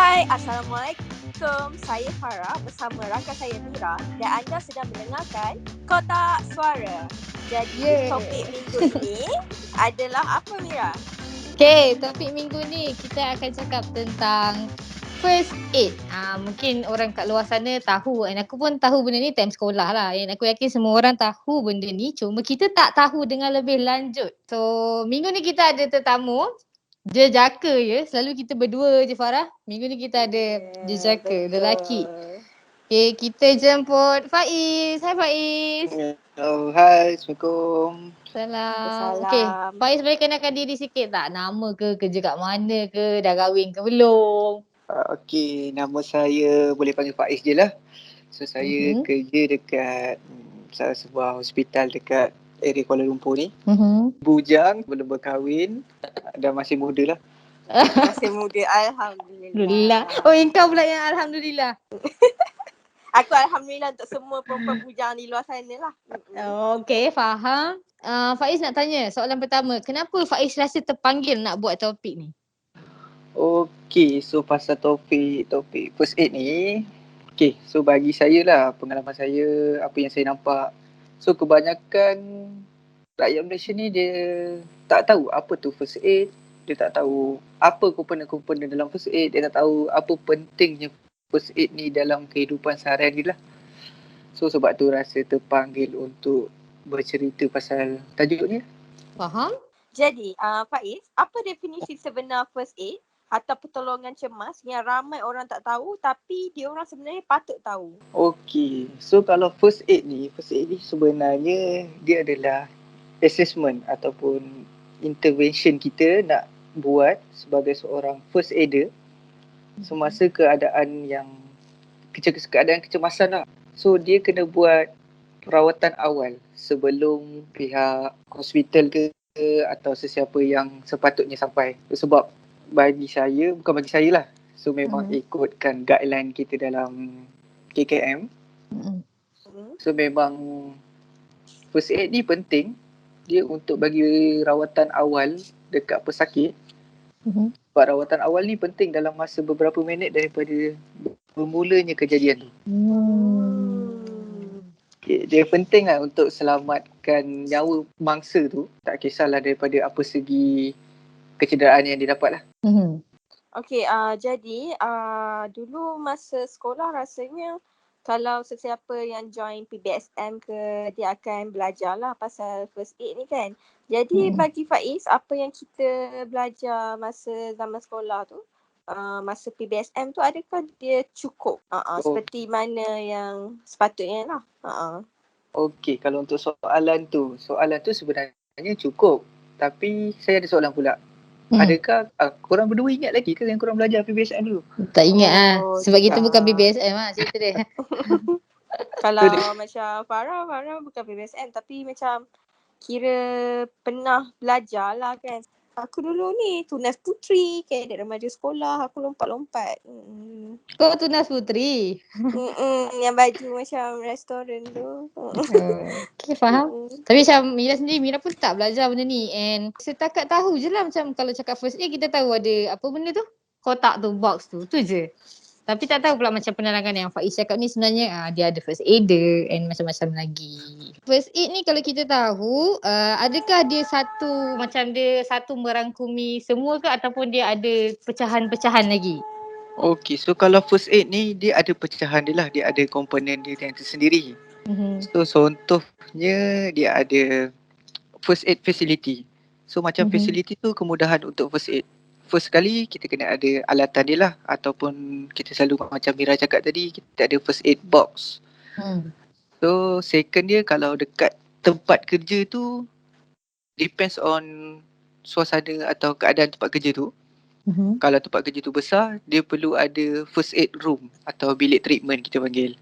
Hai, Assalamualaikum. Saya Farah bersama rakan saya Mira dan anda sedang mendengarkan Kotak Suara. Jadi topik minggu ini adalah apa, Mira? Okay, topik minggu ni kita akan cakap tentang first aid. Mungkin orang kat luar sana tahu, dan aku pun tahu benda ni time sekolah lah. Yang aku yakin semua orang tahu benda ni, cuma kita tak tahu dengan lebih lanjut. So, minggu ni kita ada tetamu, jejaka je. Selalu kita berdua je Farah. Minggu ni kita ada jejaka, lelaki. Okay, kita jemput Faiz. Hai Faiz. Oh, hai, Assalamualaikum. Salam. Okay, Faiz boleh kenalkan diri sikit tak? Nama ke, kerja kat mana ke, dah kahwin ke belum? Okey, nama saya boleh panggil Faiz je lah. So, saya kerja dekat salah sebuah hospital dekat area Kuala Lumpur ni. Bujang, belum berkahwin dan masih muda lah. Masih muda, Alhamdulillah. Oh, engkau pula yang Alhamdulillah. Aku Alhamdulillah untuk semua perempuan bujang di luar sana lah. Okay, faham. Faiz nak tanya soalan pertama. Kenapa Faiz rasa terpanggil nak buat topik ni? Okey, so pasal topik first aid ni. Okey, so bagi saya lah, pengalaman saya, apa yang saya nampak. So kebanyakan rakyat Malaysia ni dia tak tahu apa tu first aid. Dia tak tahu apa komponen-komponen dalam first aid. Dia tak tahu apa pentingnya first aid ni dalam kehidupan seharian ni lah. So sebab tu rasa terpanggil untuk bercerita pasal tajuk ni. Faham? Jadi, Faiz, apa definisi sebenar first aid atau pertolongan cemas yang ramai orang tak tahu tapi dia orang sebenarnya patut tahu? Okey, so kalau first aid ni sebenarnya dia adalah assessment ataupun intervention kita nak buat sebagai seorang first aider semasa keadaan kecemasan lah. So dia kena buat perawatan awal sebelum pihak hospital ke atau sesiapa yang sepatutnya sampai. Sebab bukan bagi saya lah. So memang ikutkan guideline kita dalam KKM. So memang first aid ni penting. Dia untuk bagi rawatan awal dekat pesakit. Sebab rawatan awal ni penting dalam masa beberapa minit daripada bermulanya kejadian tu. Dia penting lah untuk selamatkan nyawa mangsa tu. Tak kisahlah daripada apa segi kecederaan yang dia dapat lah. Okey, jadi dulu masa sekolah rasanya kalau sesiapa yang join PBSM ke, dia akan belajar lah pasal first aid ni kan. Jadi bagi Faiz, apa yang kita belajar masa zaman sekolah tu, masa PBSM tu, adakah dia cukup seperti mana yang sepatutnya lah? Okey, kalau untuk soalan tu sebenarnya cukup. Tapi saya ada soalan pula. Adakah korang berdua ingat lagi ke yang korang belajar PBSM dulu? Tak ingat lah. Sebab kita bukan PBSM lah cerita dia. Kalau macam Farah bukan PBSM tapi macam kira pernah belajar lah kan. Aku dulu ni tunas puteri, kadet remaja sekolah, aku lompat-lompat. Kau tunas puteri? Yang baju macam restoran tu. Okay, faham. Tapi macam Mira sendiri, Mira pun tak belajar benda ni. And setakat tahu je lah macam kalau cakap first aid kita tahu ada apa benda tu? Kotak tu, box tu. Tu je. Tapi tak tahu pula macam penerangan yang Faiz cakap ni sebenarnya dia ada first aider and macam-macam lagi. First aid ni kalau kita tahu, adakah dia satu merangkumi semua ke ataupun dia ada pecahan-pecahan lagi? Okey, so kalau first aid ni dia ada pecahan dia lah. Dia ada komponen dia yang tersendiri. So contohnya dia ada first aid facility. So macam facility tu kemudahan untuk first aid. First kali kita kena ada alatan dia lah. Ataupun kita selalu macam Mira cakap tadi, kita ada first aid box. So second dia kalau dekat tempat kerja tu depends on suasana atau keadaan tempat kerja tu. Kalau tempat kerja tu besar, dia perlu ada first aid room atau bilik treatment kita panggil.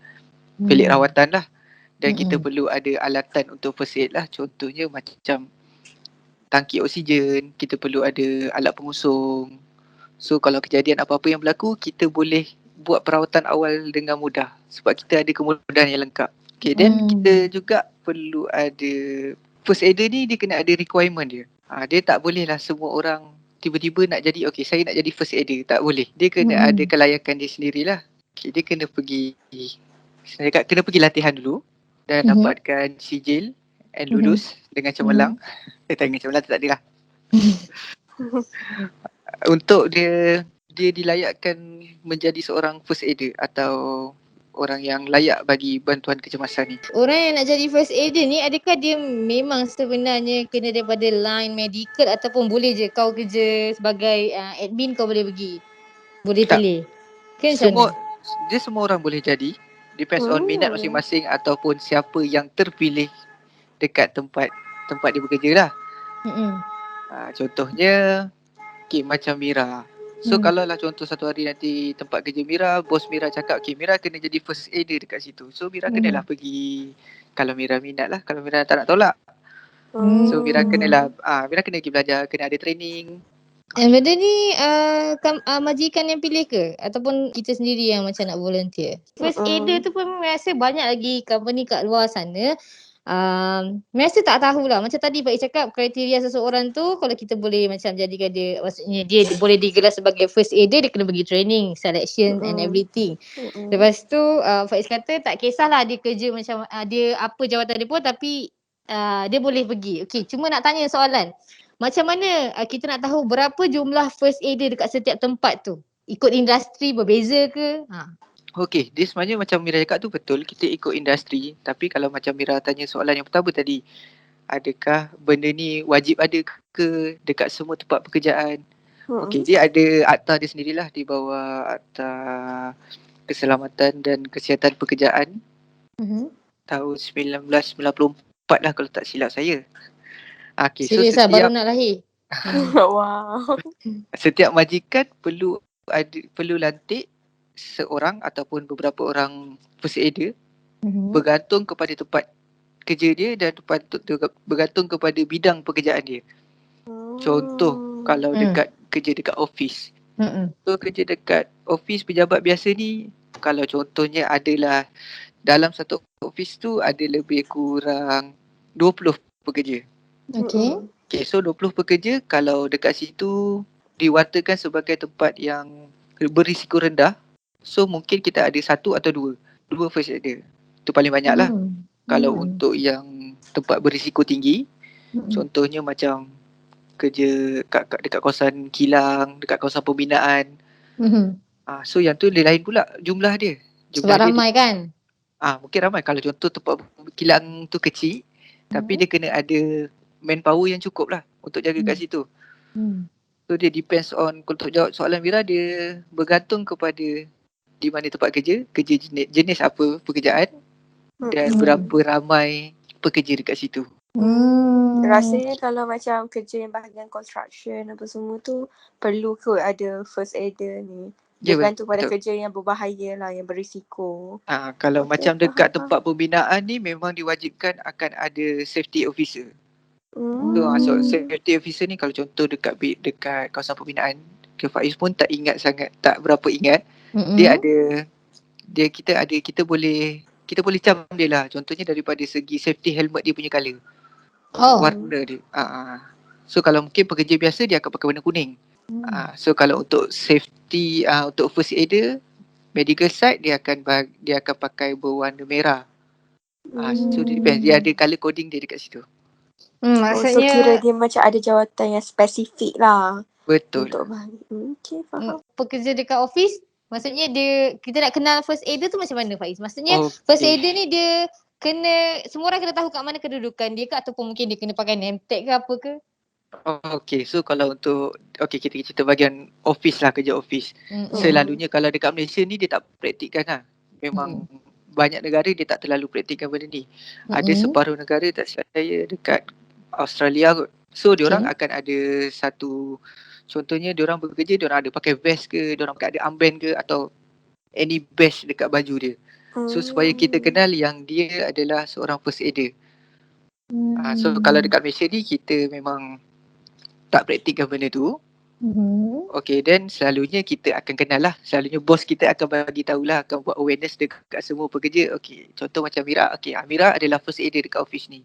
Bilik rawatan lah. Dan kita perlu ada alatan untuk first aid lah. Contohnya macam tangki oksigen, kita perlu ada alat pengusung. So kalau kejadian apa-apa yang berlaku, kita boleh buat perawatan awal dengan mudah. Sebab kita ada kemudahan yang lengkap. Okay, then kita juga perlu ada, first aider ni dia kena ada requirement dia. Dia tak boleh lah semua orang tiba-tiba nak jadi, okay saya nak jadi first aider, tak boleh. Dia kena ada kelayakan dia sendirilah. Okay, dia kena pergi, saya cakap kena pergi latihan dulu dan dapatkan sijil and lulus dengan cemerlang. Dengan cemerlang tu tak ada lah. Untuk dia dilayakkan menjadi seorang first aider atau orang yang layak bagi bantuan kecemasan ni. Orang yang nak jadi first aider ni, adakah dia memang sebenarnya kena daripada line medical ataupun boleh je kau kerja sebagai admin kau boleh pergi? Boleh Tak. pilih? Ke macam mana? Dia semua orang boleh jadi. Depends on minat masing-masing ataupun siapa yang terpilih dekat tempat dia bekerja lah. Contohnya macam Mira. So kalau lah contoh satu hari nanti tempat kerja Mira, bos Mira cakap Mira kena jadi first aider dekat situ. So Mira kenalah pergi, kalau Mira minat lah, kalau Mira tak nak tolak. So Mira kenalah, Mira kena pergi belajar, kena ada training. Benda ni majikan yang pilih ke? Ataupun kita sendiri yang macam nak volunteer? First aider tu pun rasa banyak lagi company kat luar sana. Rasa tak tahulah. Macam tadi Pak cakap kriteria seseorang tu, kalau kita boleh macam jadikan dia, maksudnya dia boleh digelar sebagai first aider, dia kena pergi training, selection and everything. Lepas tu Faiz kata tak kisahlah dia kerja macam dia apa jawatan dia pun, tapi dia boleh pergi. Okay, cuma nak tanya soalan. Macam mana kita nak tahu berapa jumlah first aider dekat setiap tempat tu? Ikut industri berbeza ke? Okey, dia sebenarnya macam Mira cakap tu betul, kita ikut industri. Tapi kalau macam Mira tanya soalan yang pertama tadi, adakah benda ni wajib ada ke dekat semua tempat pekerjaan? Okey, dia ada akta dia sendirilah di bawah Akta Keselamatan dan Kesihatan Pekerjaan tahun 1994 lah kalau tak silap saya. Okay, so serius lah, baru nak lahir. Wow. Setiap majikan perlu lantik seorang ataupun beberapa orang first aider bergantung kepada tempat kerja dia dan bergantung kepada bidang pekerjaan dia. Contoh kalau kerja dekat office. So kerja dekat office pejabat biasa ni, kalau contohnya adalah dalam satu office tu ada lebih kurang 20 pekerja. Okay, so 20 pekerja, kalau dekat situ diwatakan sebagai tempat yang berisiko rendah, so mungkin kita ada satu atau dua first aider. Itu paling banyak lah. Kalau untuk yang tempat berisiko tinggi, contohnya macam kerja dekat kawasan kilang, dekat kawasan pembinaan. So yang tu lain pula jumlah dia. Sebab ramai kan? Mungkin ramai. Kalau contoh tempat kilang tu kecil, tapi dia kena ada manpower yang cukup lah untuk jaga kat situ. So dia depends on, untuk jawab soalan Mira, dia bergantung kepada di mana tempat kerja jenis apa pekerjaan dan berapa ramai pekerja dekat situ. Rasanya kalau macam kerja yang bahagian construction apa semua tu perlu kot ada first aider ni. Dia bergantung pada kerja yang berbahaya lah, yang berisiko. Kalau macam dekat tempat pembinaan ni memang diwajibkan akan ada safety officer. So safety officer ni kalau contoh dekat kawasan pembinaan, Faiz pun tak ingat sangat, tak berapa ingat. Kita boleh cam dia lah. Contohnya daripada segi safety helmet dia punya colour. Warna dia. So kalau mungkin pekerja biasa dia akan pakai warna kuning. So kalau untuk safety untuk first aider medical side dia akan pakai berwarna merah. So dia ada colour coding dia dekat situ. Maksudnya so kira dia macam ada jawatan yang spesifik lah. Betul. Untuk okay, faham. Pekerja dekat office, maksudnya kita nak kenal first aider tu macam mana Faiz? Maksudnya first aider ni dia semua orang kena tahu kat mana kedudukan dia ke, ataupun mungkin dia kena pakai name tag ke apa ke? Okay, so kalau untuk kita cerita bahagian office lah, kerja office. Selalunya kalau dekat Malaysia ni dia tak praktikkan lah. Memang banyak negara dia tak terlalu praktikkan benda ni. Ada separuh negara tak silap saya dekat Australia kot. So diorang akan ada satu, contohnya diorang bekerja, diorang ada pakai vest ke, diorang pakai ada armband ke atau any badge dekat baju dia. So supaya kita kenal yang dia adalah seorang first aider. So kalau dekat Malaysia ni kita memang tak praktikkan benda tu. Okay, then selalunya kita akan kenal lah. Selalunya bos kita akan bagi tahulah, akan buat awareness dekat semua pekerja. Okay, contoh macam Mira. Okay, Mira adalah first aider dekat office ni.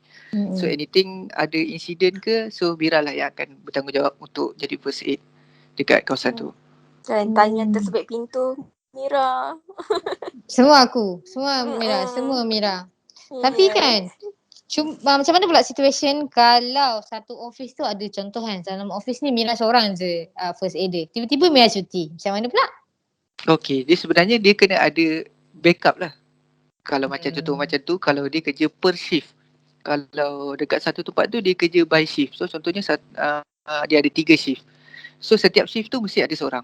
So anything ada insiden ke, so Mira lah yang akan bertanggungjawab untuk jadi first aid. dekat kawasan tu. Kan tangan tersebut pintu Mira. Semua Mira, Mm-mm. semua Mira. Tapi Yes. kan macam mana pula situation kalau satu office tu ada contoh kan, dalam office ni Mira seorang je first aider. Tiba-tiba Mira cuti. Macam mana pula? Okey, dia sebenarnya dia kena ada backup lah. Kalau macam contoh macam tu, kalau dia kerja per shift. Kalau dekat satu tempat tu dia kerja by shift. So contohnya dia ada 3 shift. So setiap shift tu mesti ada seorang.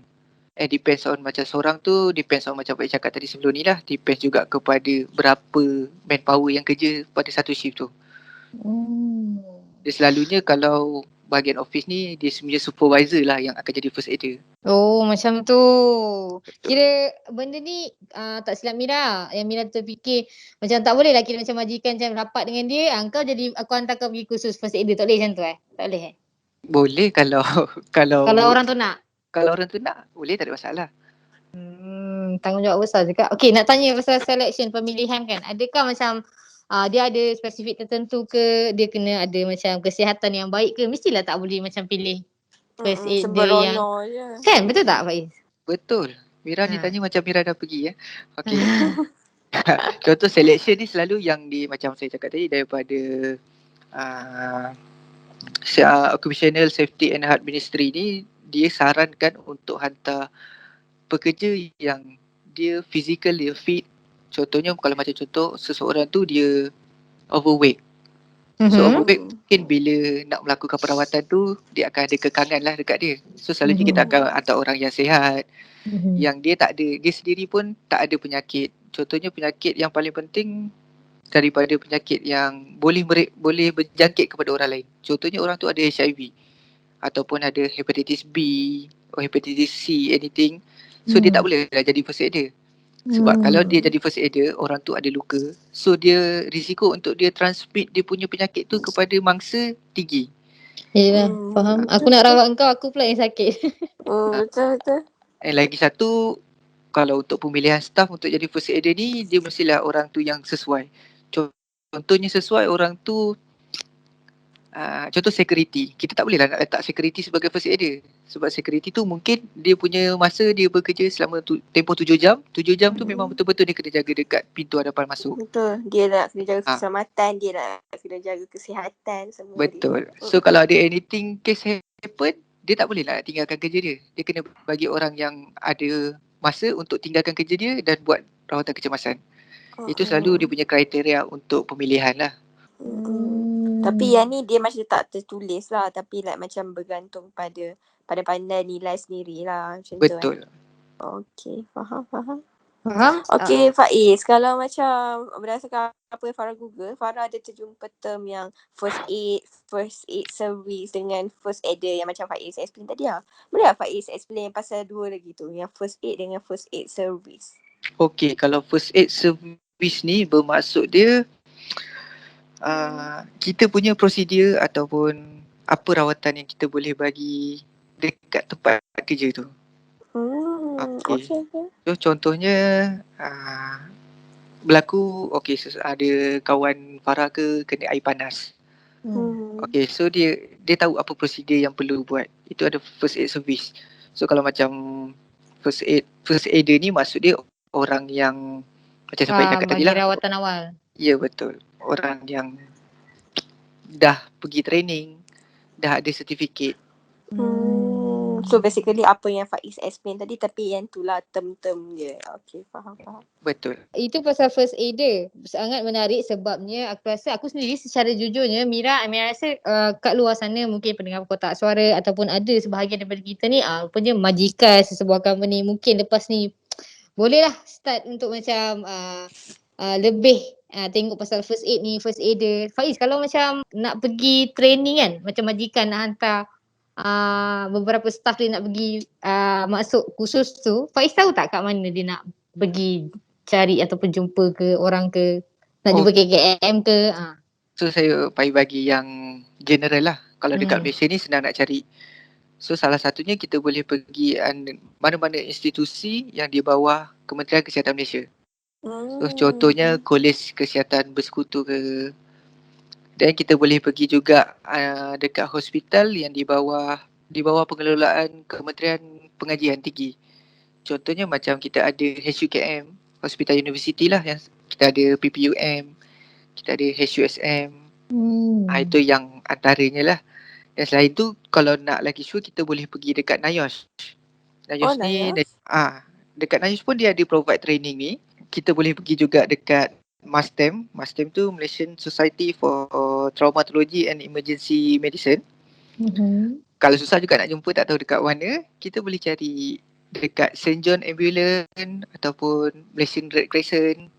Depends on macam seorang tu, depends on macam Pak cakap tadi sebelum ni lah. Depends juga kepada berapa manpower yang kerja pada satu shift tu. Dia selalunya kalau bahagian office ni, dia sebenarnya supervisor lah yang akan jadi first aider. Oh, macam tu. Betul. Kira benda ni tak silap Mira. Yang Mira terfikir macam tak boleh lah kira macam majikan macam rapat dengan dia. Kau jadi, aku hantar kau pergi kursus first aider. Tak boleh macam tu Tak boleh Boleh kalau Kalau orang tu nak. kalau orang tu nak, boleh, tak ada masalah. Tanggungjawab besar juga. Okay, nak tanya pasal selection pemilihan kan. Adakah macam dia ada spesifik tertentu ke, dia kena ada macam kesihatan yang baik ke? Mestilah tak boleh macam pilih first aider yang Sembrono je. kan, betul tak Faiz? Betul. Mira ni Ha. tanya macam Mira dah pergi ya. Okey. Contoh selection ni selalu yang macam saya cakap tadi daripada uh, Occupational Safety and Health Ministry ni, dia sarankan untuk hantar pekerja yang dia physical, dia fit. Contohnya kalau macam contoh seseorang tu dia overweight. So overweight mungkin bila nak melakukan perawatan tu dia akan ada kekangan lah dekat dia. So selalunya kita akan hantar orang yang sihat, yang dia tak ada, dia sendiri pun tak ada penyakit. Contohnya penyakit yang paling penting daripada penyakit yang boleh berjangkit kepada orang lain. Contohnya orang tu ada HIV ataupun ada hepatitis B atau hepatitis C, anything. So dia tak boleh lah jadi first aider. Sebab kalau dia jadi first aider, orang tu ada luka. So dia risiko untuk dia transmit dia punya penyakit tu kepada mangsa tinggi. Yelah, faham. Aku nak rawat engkau, aku pula yang sakit. Betul. Lagi satu, kalau untuk pemilihan staff untuk jadi first aider ni, dia mestilah orang tu yang sesuai. Contohnya sesuai orang tu, contoh security. Kita tak boleh lah nak letak security sebagai first aider. Sebab security tu mungkin dia punya masa dia bekerja selama tempoh 7 jam. 7 jam tu memang betul-betul dia kena jaga dekat pintu hadapan masuk. Betul. Dia nak kena jaga keselamatan, dia nak kena jaga kesihatan semua. Betul. So kalau ada anything case happen, dia tak boleh nak tinggalkan kerja dia. Dia kena bagi orang yang ada masa untuk tinggalkan kerja dia dan buat rawatan kecemasan. Itu selalu dia punya kriteria untuk pemilihan lah. Tapi yang ni dia macam tak tertulis lah, tapi like macam bergantung pada pandai nilai sendiri lah macam Betul. tu. Okay, faham. Faham? Okay, Faiz, kalau macam berdasarkan apa yang Farah Google, Farah ada terjumpa term yang first aid service dengan first aider yang macam Faiz explain tadi lah. Boleh tak Faiz explain pasal dua lagi tu, yang first aid dengan first aid service? Okay, kalau first aid service ni bermaksud dia kita punya prosedur ataupun apa rawatan yang kita boleh bagi dekat tempat kerja tu. Okay. So contohnya berlaku ada kawan Farah kena air panas. Okay, so dia tahu apa prosedur yang perlu buat. Itu ada first aid service. So kalau macam first aider ni maksud dia orang yang macam sampai cakap tadi lah, bagi rawatan awal. Ya, betul. Orang yang dah pergi training, dah ada sertifikat. So basically apa yang Faiz explain tadi, tapi yang tu lah term-term dia. Okay, faham. Betul. Itu pasal first aider. Sangat menarik sebabnya aku rasa, aku sendiri secara jujurnya Mira rasa kat luar sana mungkin pendengar kotak suara ataupun ada sebahagian daripada kita ni rupanya majikan sesebuah company, mungkin lepas ni bolehlah start untuk macam lebih tengok pasal first aid ni, first aider. Faiz, kalau macam nak pergi training kan, macam majikan nak hantar beberapa staff dia nak pergi masuk kursus tu, Faiz tahu tak kat mana dia nak pergi cari ataupun jumpa ke orang ke, nak jumpa KKM ke? So saya bagi yang general lah. Kalau dekat Malaysia ni senang nak cari. So salah satunya kita boleh pergi mana-mana institusi yang di bawah Kementerian Kesihatan Malaysia. So contohnya Kolej Kesihatan Bersekutu ke. Dan kita boleh pergi juga dekat hospital yang di bawah di bawah pengelolaan Kementerian Pengajian Tinggi. Contohnya macam kita ada HUKM, Hospital University lah, yang kita ada PPUM, kita ada HUSM. Itu yang antaranya lah. Dan selain tu, kalau nak lagi sure, kita boleh pergi dekat NIOSH. NIOSH ni, dekat NIOSH pun dia ada provide training ni. Kita boleh pergi juga dekat MASTEM. MASTEM tu Malaysian Society for Traumatology and Emergency Medicine. Kalau susah juga nak jumpa, tak tahu dekat mana, kita boleh cari dekat St. John Ambulance ataupun Malaysian Red Crescent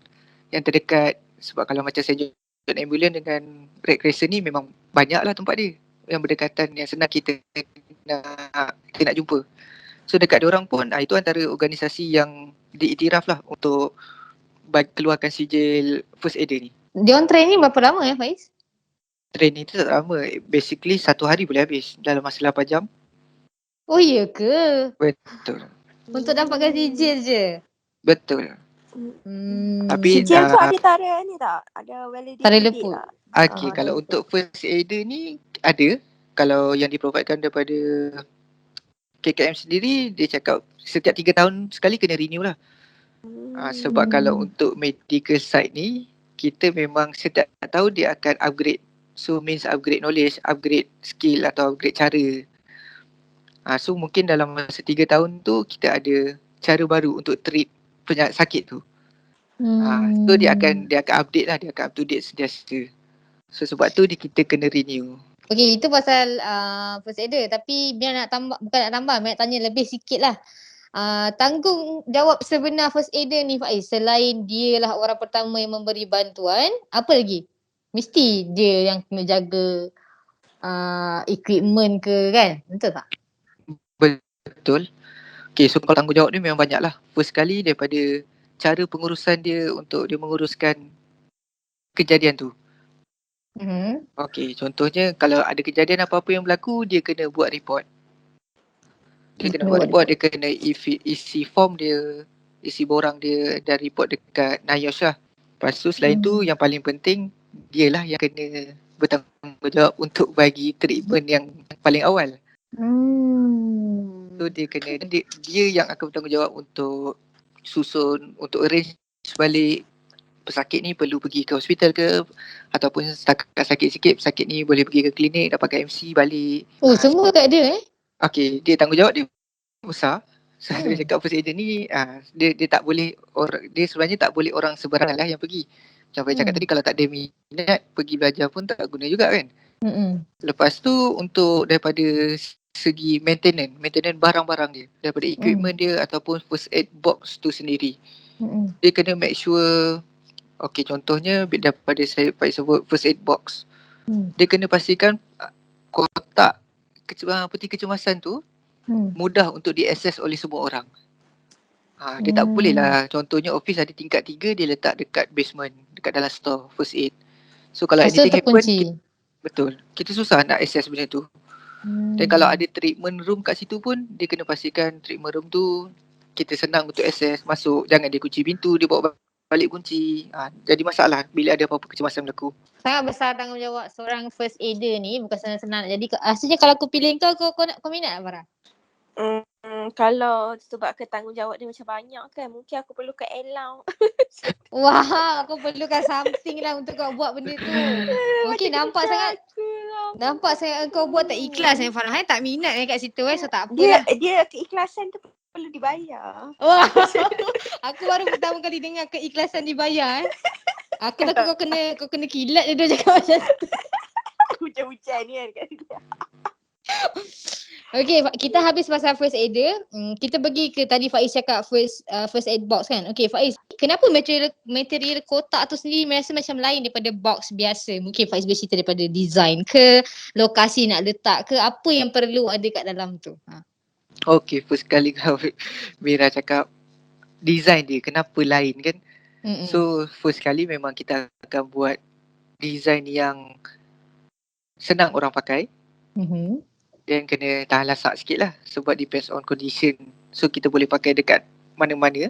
yang terdekat. Sebab kalau macam St. John Ambulance dengan Red Crescent ni memang banyak lah tempat dia yang berdekatan, yang senang kita nak jumpa. So dekat diorang pun, itu antara organisasi yang diiktiraf lah untuk keluarkan sijil first aider ni. Diorang training berapa lama Faiz? Training tu tak lama. Basically 1 hari boleh habis dalam masa 8 jam. Oh iya ke? Betul. Untuk dapatkan sijil je? Betul. Tapi sijil tu ada tara ni tak? Ada validity tara date leput. tak? Okay, kalau untuk first aider ni ada. Kalau yang diprovidekan daripada KKM sendiri, dia cakap setiap 3 tahun sekali kena renew lah. Sebab kalau untuk medical side ni, kita memang setiap tahun dia akan upgrade. So means upgrade knowledge, upgrade skill atau upgrade cara. So mungkin dalam masa 3 tahun tu kita ada cara baru untuk treat penyakit sakit tu. So dia akan update lah, dia akan up to date sentiasa. So sebab tu kita kena renew. Okay, itu pasal first aider. Tapi biar nak tambah, bukan nak tambah, nak tanya lebih sikit lah. Tanggungjawab sebenar first aider ni Faiz, selain dia lah orang pertama yang memberi bantuan, apa lagi? Mesti dia yang kena jaga equipment ke kan? Betul tak? Betul. Okay, so kalau tanggungjawab ni memang banyak lah. First kali daripada cara pengurusan dia untuk dia menguruskan kejadian tu. Okay, contohnya kalau ada kejadian apa-apa yang berlaku, dia kena buat report. Dia kena buat report, dia kena isi form dia, isi borang dia dan report dekat NIOSH lah. Lepas tu selain tu yang paling penting, dia lah yang kena bertanggungjawab untuk bagi treatment yang paling awal. So dia yang akan bertanggungjawab untuk susun, untuk arrange balik pesakit ni perlu pergi ke hospital ke, ataupun setakat sakit sikit, pesakit ni boleh pergi ke klinik, dapatkan MC balik. Semua kat dia Okay, dia tanggungjawab dia besar. So dia cakap first aider ni dia tak boleh dia sebenarnya tak boleh orang sebarangan lah yang pergi. Macam saya cakap tadi, kalau tak ada minat pergi belajar pun tak guna juga kan. Lepas tu untuk daripada segi maintenance barang-barang dia, daripada equipment dia ataupun first aid box tu sendiri, dia kena make sure. Okay, contohnya daripada saya sebut first aid box, dia kena pastikan kotak peti kecemasan tu mudah untuk diakses oleh semua orang. Dia tak boleh lah, contohnya office ada tingkat 3, dia letak dekat basement, dekat dalam store first aid. So kalau anything happen, betul, kita susah nak access benda tu. Dan kalau ada treatment room kat situ pun, dia kena pastikan treatment room tu kita senang untuk access, masuk. Jangan dia kunci pintu, dia bawa balik kunci. Jadi masalah bila ada apa-apa kecemasan berlaku. Sangat besar tanggungjawab seorang first aider ni, bukan senang-senang. Jadi asalnya kalau aku pilih kau minat tak Farah? Kalau sebab tanggungjawab dia macam banyak kan, mungkin aku perlukan allowance. Wah, aku perlukan something lah untuk kau buat benda tu. Okay, nampak sangat kau buat tak ikhlas Farah. Tak minat kat situ so tak apalah. Dia keikhlasan tu perlu dibayar. Wah, aku baru pertama kali dengar keikhlasan dibayar. Aku takut kau kena kilat dia cakap macam tu. Hujan-hujan ni kan kat sini. Okay, kita habis pasal first aider. Kita pergi ke tadi Faiz cakap first aid box kan. Okay Faiz, kenapa material kotak tu sendiri rasa macam lain daripada box biasa? Mungkin Faiz boleh cerita daripada design ke, lokasi nak letak ke, apa yang perlu ada kat dalam tu? Okay, first kali kalau Mira cakap design dia kenapa lain kan. So first kali memang kita akan buat design yang senang orang pakai. Dan kena tahan lasak sikit lah, sebab depends on condition. So kita boleh pakai dekat mana-mana.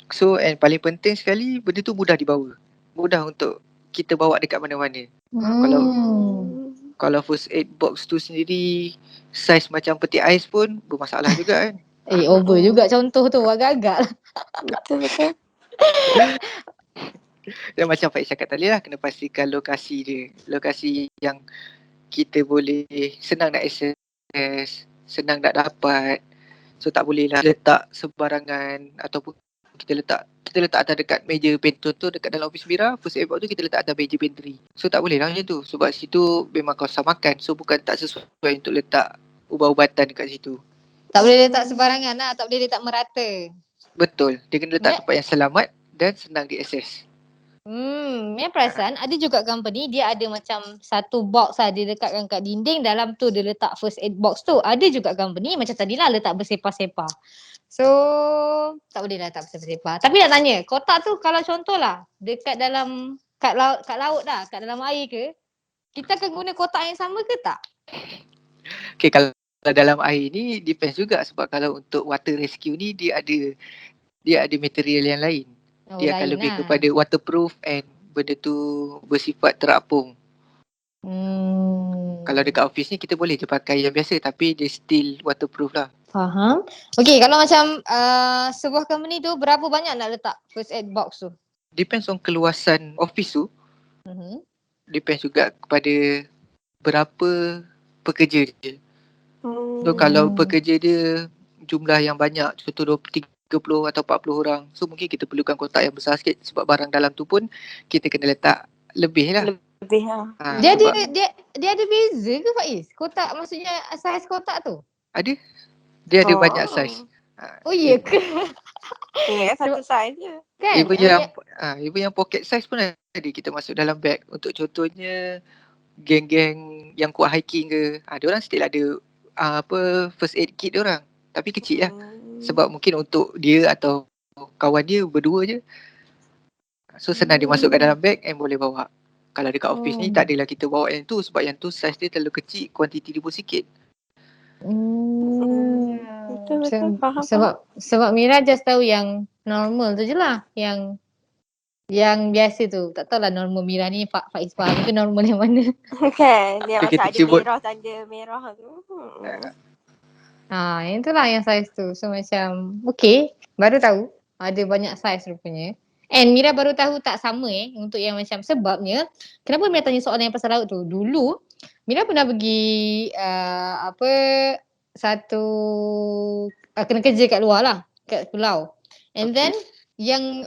So and paling penting sekali, benda tu mudah dibawa, mudah untuk kita bawa dekat mana-mana. Kalau first aid box tu sendiri saiz macam peti ais pun bermasalah juga kan. Over juga contoh tu, agak-agak lah. Betul. Dan macam Faiz cakap tadi lah, kena pastikan lokasi dia. Lokasi yang kita boleh senang nak access, senang nak dapat. So tak boleh lah letak sembarangan ataupun kita letak atas dekat meja contoh dekat dalam office Mira, first aid box tu kita letak atas meja pantry. So tak boleh lah macam tu sebab situ memang kawasan makan. So bukan tak sesuai untuk letak ubat-ubatan dekat situ. Tak boleh letak sembarangan lah, tak boleh letak merata. Betul, dia kena letak tempat yang selamat dan senang diakses. Saya perasan ada juga company dia ada macam satu box lah dia lekatkan kat dinding, dalam tu dia letak first aid box tu. Ada juga company macam tadilah letak bersepah-sepah. So tak boleh lah letak bersepah-sepah. Tapi nak tanya, kotak tu kalau contohlah dekat dalam kat laut lah, kat dalam air ke, kita akan guna kotak yang sama ke tak? Okay, kalau dalam air ni depends juga sebab kalau untuk water rescue ni dia ada material yang lain. Dia akan lebih kepada waterproof and benda tu bersifat terapung. Kalau dekat office ni kita boleh je pakai yang biasa tapi dia still waterproof lah. Faham. Okay, kalau macam sebuah company tu berapa banyak nak letak first aid box tu? Depends on keluasan office tu. Depends juga kepada berapa pekerja dia. So kalau pekerja dia jumlah yang banyak, contoh 30 atau 40 orang, so mungkin kita perlukan kotak yang besar sikit sebab barang dalam tu pun kita kena letak lebih lah. Lebih lah. Dia ada beza ke Faiz? Kotak maksudnya saiz kotak tu? Ada. Dia ada banyak saiz. Oh iya ke? Satu saiz je. Kan? Even yang pocket size pun ada kita masuk dalam bag. Untuk contohnya geng-geng yang kuat hiking ke, diorang still ada first aid kit diorang. Tapi kecil lah. Sebab mungkin untuk dia atau kawan dia berdua je. So senang dia masukkan dalam bag and boleh bawa. Kalau dekat office ni tak adalah kita bawa yang tu sebab yang tu size dia terlalu kecil, kuantiti dia pun sikit. Betul, faham. Sebab Mira just tahu yang normal tu je lah. Yang biasa tu. Tak tahulah normal Mira ni Faiz faham ke normal yang mana. Kan, dia macam ada sebut merah, tanda merah tu. Yang itulah yang saiz tu. So macam okay, baru tahu ada banyak saiz rupanya. And Mira baru tahu tak sama untuk yang macam sebabnya kenapa Mira tanya soalan yang pasal laut tu. Dulu Mira pernah pergi satu kena kerja kat luar lah, kat pulau. And then yang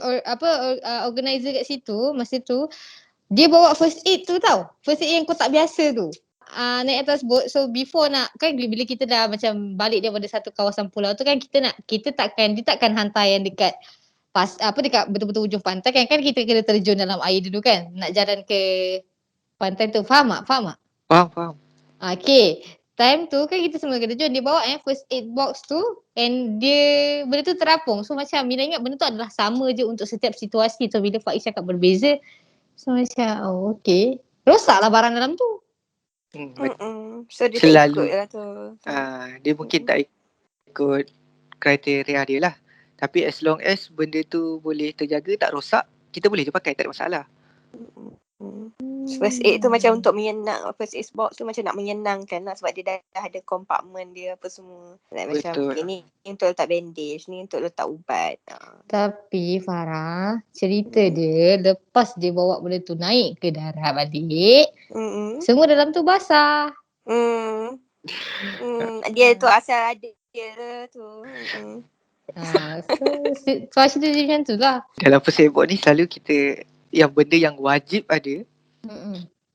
organizer kat situ masa tu dia bawa first aid tu tau. First aid yang kotak biasa tu. Naik atas boat. So before nak kan bila kita dah macam balik daripada satu kawasan pulau tu kan dia takkan hantar yang dekat dekat betul-betul ujung pantai kan kita kena terjun dalam air dulu kan nak jalan ke pantai tu. Faham tak? Faham. Okay. Time tu kan kita semua kena terjun. Dia bawa first aid box tu and benda tu terapung. So macam Mira ingat benda tu adalah sama je untuk setiap situasi. So bila Faiz cakap berbeza, so macam okay. Rosak lah barang dalam tu. So dia selalu tak ikut lah tu. Dia mungkin tak ikut kriteria dia lah. Tapi as long as benda tu boleh terjaga, tak rosak, kita boleh je pakai, tak ada masalah. First aid tu macam untuk first aid box tu macam nak menyenangkan lah sebab dia dah ada kompartmen dia apa semua. Macam okay, ni untuk letak bandage, ni untuk letak ubat. Tapi Farah, cerita dia lepas dia bawa benda tu naik ke darat balik, semua dalam tu basah. Dia tu asal ada dia tu. Situasi dia macam tu lah. Dalam first aid box ni selalu kita yang benda yang wajib ada,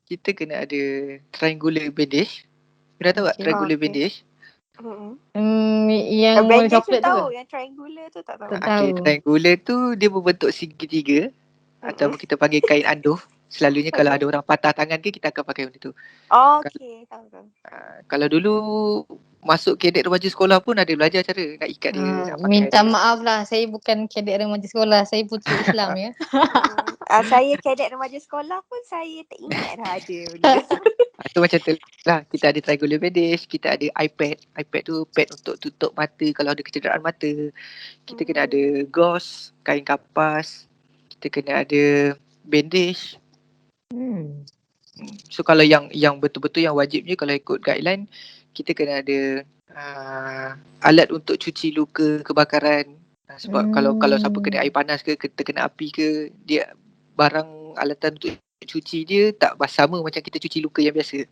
kita kena ada triangular bandage. Kena tahu tak triangular bandage? Yang warna coklat tu tahu, ke? yang triangular tu tak tahu. Triangular tu dia berbentuk segitiga ataupun kita panggil kain anduh. Selalunya kalau ada orang patah tangan ke kita akan pakai benda tu. Tahu. Kalau dulu masuk kadet remaja sekolah pun ada belajar cara nak ikat dia. Minta maaf lah, saya bukan kadet remaja sekolah, saya puteri Islam ya. Saya kadet remaja sekolah pun saya tak ingat dah ada benda. Tu macam tu lah. Kita ada triangular bandage, kita ada iPad. iPad tu pad untuk tutup mata kalau ada kecederaan mata. Kita kena ada gauze, kain kapas. Kita kena ada bandage. So kalau yang betul-betul yang wajibnya kalau ikut guideline, kita kena ada alat untuk cuci luka kebakaran. Sebab kalau siapa kena air panas ke, terkena api ke, dia barang alatan untuk cuci dia tak sama macam kita cuci luka yang biasa.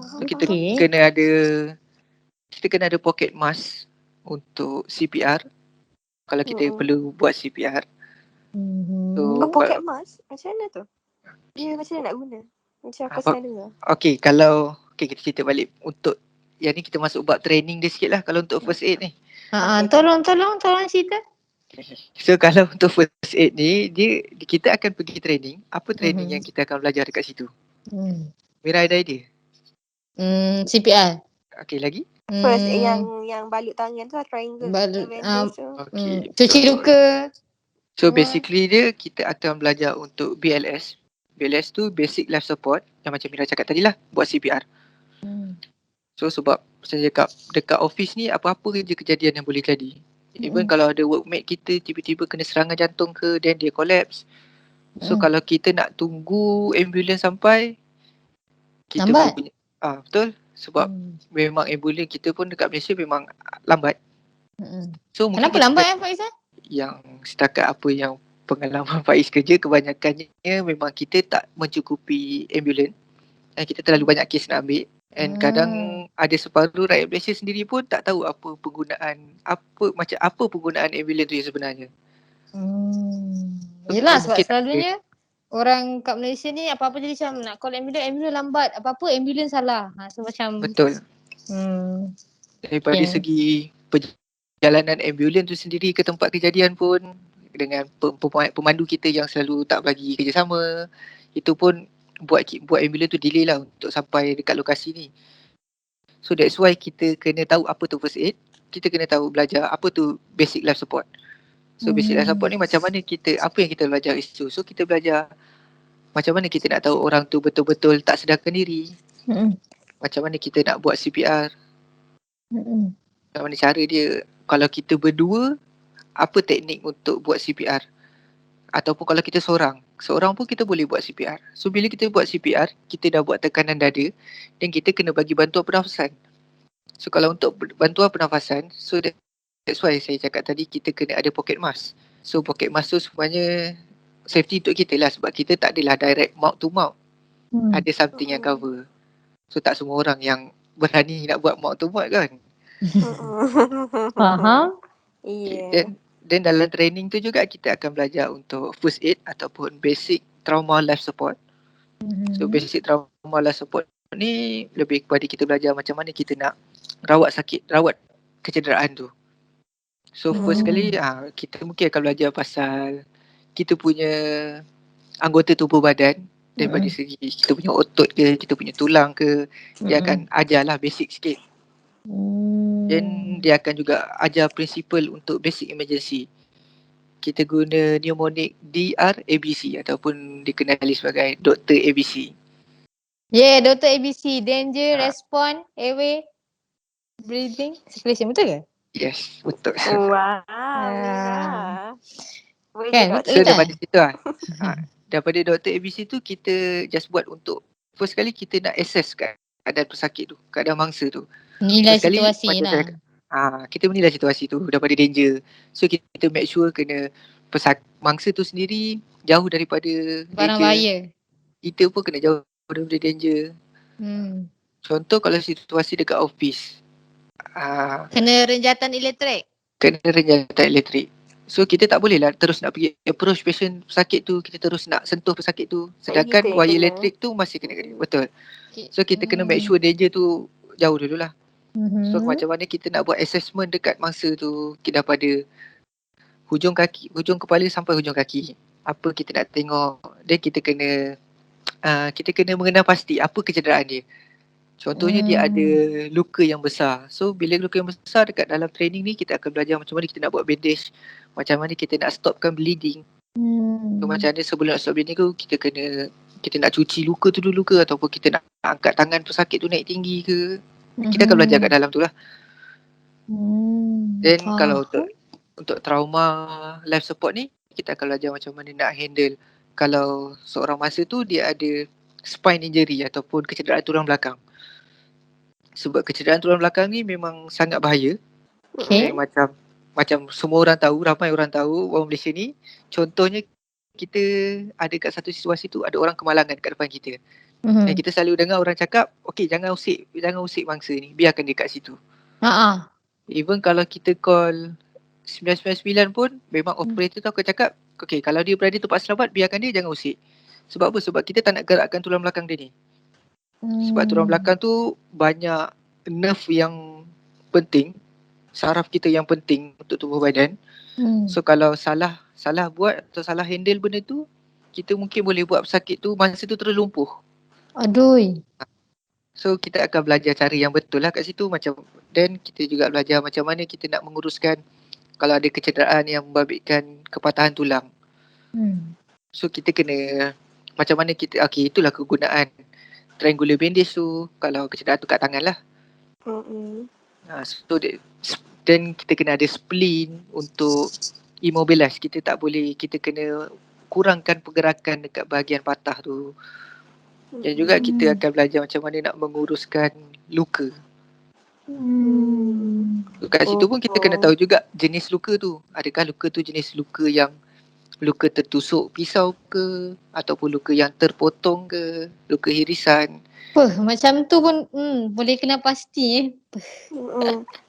So kita kena ada pocket mask untuk CPR kalau kita perlu buat CPR. So pocket mask? Macam mana tu? Dia macam mana nak guna? Macam aku senang dengar. Okay, kita cerita balik untuk yang ni kita masuk bab training dia sikit lah kalau untuk first aid ni. Tolong cerita. So kalau untuk first aid ni, kita akan pergi training. Apa training yang kita akan belajar dekat situ? Mira ada idea? CPR. Okay, lagi? First yang balut tangan tu lah, triangle. Cuci luka. So basically kita akan belajar untuk BLS. BLS tu basic life support yang macam Mira cakap tadi lah, buat CPR. So sebab saya cakap dekat office ni apa-apa je kejadian yang boleh jadi. Even kalau ada workmate kita tiba-tiba kena serangan jantung ke, then dia collapse. So kalau kita nak tunggu ambulans sampai, kita lambat. punya betul. Sebab memang ambulans kita pun dekat Malaysia memang lambat. So mungkin kenapa lambat Faizal? Yang setakat apa yang pengalaman Faiz kerja, kebanyakannya memang kita tak mencukupi ambulans. Dan kita terlalu banyak kes nak ambil. And kadang ada separuh rakyat Malaysia sendiri pun tak tahu apa penggunaan ambulans tu yang sebenarnya. Yelah, sebab selalunya orang kat Malaysia ni apa-apa jadi macam nak call ambulans lambat. Apa-apa ambulans salah. So macam betul. Daripada segi perjalanan ambulans tu sendiri ke tempat kejadian pun, dengan pemandu kita yang selalu tak bagi kerjasama, itu pun buat ambulans tu delay lah untuk sampai dekat lokasi ni. So that's why kita kena tahu apa tu first aid. Kita kena tahu belajar apa tu basic life support. So basic life support ni macam mana apa yang kita belajar itu. So kita belajar macam mana kita nak tahu orang tu betul-betul tak sedarkan diri. Macam mana kita nak buat CPR. Macam mana cara dia. Kalau kita berdua, apa teknik untuk buat CPR. Ataupun kalau kita seorang pun kita boleh buat CPR. So bila kita buat CPR, kita dah buat tekanan dada dan kita kena bagi bantuan pernafasan. So kalau untuk bantuan pernafasan, so that's why saya cakap tadi kita kena ada pocket mask. So pocket mask tu sebenarnya safety untuk kita lah, sebab kita tak adalah direct mouth to mouth. Ada something yang cover. So tak semua orang yang berani nak buat mouth to mouth kan. Faham? Yeah. Dan dalam training tu juga kita akan belajar untuk first aid ataupun basic trauma life support. So basic trauma life support ni lebih kepada kita belajar macam mana kita nak rawat kecederaan tu. So first kali kita mungkin akan belajar pasal kita punya anggota tubuh badan. Daripada segi kita punya otot ke, kita punya tulang ke, dia akan ajarlah basic sikit. Dan dia akan juga ajar prinsipal untuk basic emergency. Kita guna pneumonik DRABC ataupun dikenali sebagai Dr. ABC. Yeah, Dr. ABC. Danger, Response, Airway, Breathing, Circulation. Betul ke? Yes, betul. Wow, kan, so daripada situ daripada Dr. ABC tu kita just buat untuk first kali kita nak assess keadaan pesakit tu, keadaan mangsa tu. Nilai situasi lah. Kita menilai situasi tu daripada danger. So kita make sure kena mangsa tu sendiri jauh daripada barang danger. bahaya. Kita pun kena jauh daripada danger. Contoh kalau situasi dekat office. Kena renjatan elektrik. So kita tak boleh lah terus nak pergi approach patient pesakit tu, kita terus nak sentuh pesakit tu. Sedangkan wire elektrik tu masih kena. Betul. So kita kena make sure danger tu jauh dululah. So macam mana kita nak buat assessment dekat mangsa tu, kita daripada hujung kepala sampai hujung kaki. Apa kita nak tengok, dan kita kena mengenal pasti apa kecederaan dia. Contohnya dia ada luka yang besar. So bila luka yang besar dekat dalam training ni kita akan belajar macam mana kita nak buat bandage, macam mana kita nak stopkan bleeding. So macam mana sebelum nak stop bleeding tu kita nak cuci luka tu dulu ke, ataupun kita nak angkat tangan pesakit tu naik tinggi ke. Kita akan belajar kat dalam tu lah. Dan kalau untuk trauma life support ni, kita akan belajar macam mana nak handle kalau seorang masa tu dia ada spine injury ataupun kecederaan tulang belakang. Sebab kecederaan tulang belakang ni memang sangat bahaya. Okay. Macam semua orang tahu, ramai orang tahu orang Malaysia ni. Contohnya kita ada kat satu situasi tu ada orang kemalangan kat depan kita. Dan kita selalu dengar orang cakap, okey jangan usik mangsa ni, biarkan dia kat situ. Even kalau kita call 999 pun memang operator tu akan cakap, okey kalau dia berada tempat selamat biarkan dia, jangan usik. Sebab apa? Sebab kita tak nak gerakkan tulang belakang dia ni. Sebab tulang belakang tu banyak nerve yang penting, saraf kita yang penting untuk tubuh badan. So kalau salah buat atau salah handle benda tu, kita mungkin boleh buat pesakit tu masa tu terus lumpuh. Aduh. So kita akan belajar cara yang betul lah kat situ. Dan kita juga belajar macam mana kita nak menguruskan kalau ada kecederaan yang membabitkan kepatahan tulang. So kita kena macam mana kita, okey itulah kegunaan triangular bandage tu kalau kecederaan tu kat tangan lah. Dan kita kena ada splint untuk immobilize. Kita kena kurangkan pergerakan dekat bahagian patah tu. Dan juga kita akan belajar macam mana nak menguruskan luka. Kat situ pun kita kena tahu juga jenis luka tu. Adakah luka tu jenis luka yang luka tertusuk pisau ke, ataupun luka yang terpotong ke, luka irisan. Macam tu pun boleh kena pasti